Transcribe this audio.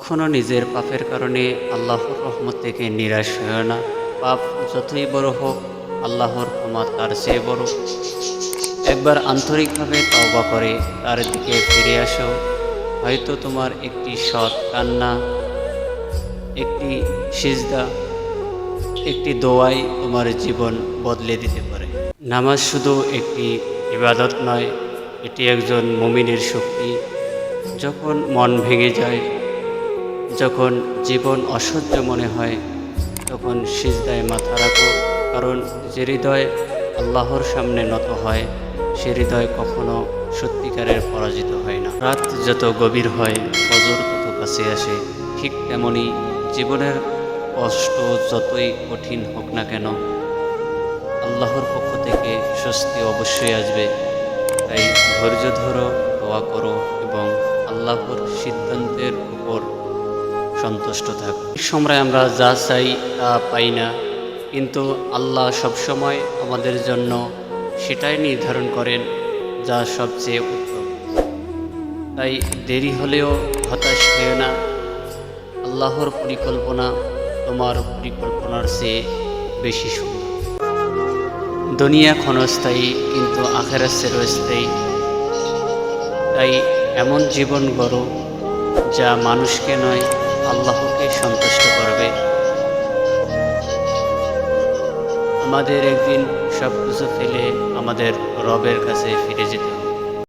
কখনো নিজের পাপের কারণে আল্লাহর রহমত থেকে নিরাশ হয় না। পাপ যতই বড় হোক, আল্লাহর ক্ষমা তার চেয়ে বড়। একবার আন্তরিকভাবে তওবা করে তার দিকে ফিরে আসো। হয়তো তোমার একটি সৎ কান্না, একটি সিজদা, একটি দোয়াই তোমার জীবন বদলে দিতে পারে। নামাজ শুধু একটি ইবাদত নয়, এটি একজন মুমিনের শক্তি। যখন মন ভেঙে যায়, যখন জীবন অসহ্য মনে হয়, তখন সিজদায় মাথা রাখো। কারণ যে হৃদয় আল্লাহর সামনে নত হয়, সে হৃদয় কখনো সত্যিকারের পরাজিত হয় না। রাত যত গভীর হয়, ফজর তত কাছে আসে। ঠিক তেমনি জীবনের কষ্ট যতই কঠিন হোক না কেন, আল্লাহর পক্ষ থেকে স্বস্তি অবশ্যই আসবে। তাই ধৈর্য ধরো, দোয়া করো এবং আল্লাহর সিদ্ধান্তের উপর সন্তুষ্ট থাক। এক সময় আমরা যা চাই তা পাই না, কিন্তু আল্লাহ সবসময় আমাদের জন্য সেটাই নির্ধারণ করেন যা সবচেয়ে উত্তম। তাই দেরি হলেও হতাশ হয়ে না। আল্লাহর পরিকল্পনা তোমার পরিকল্পনার চেয়ে বেশি সুন্দর। দুনিয়া ক্ষণস্থায়ী, কিন্তু আখিরাত চিরস্থায়ী। তাই এমন জীবন গড়ো যা মানুষকে নয়, আল্লাহকে সন্তুষ্ট করবে। আমাদের একদিন সব কিছু ফেলে আমাদের রবের কাছে ফিরে যেতে হবে।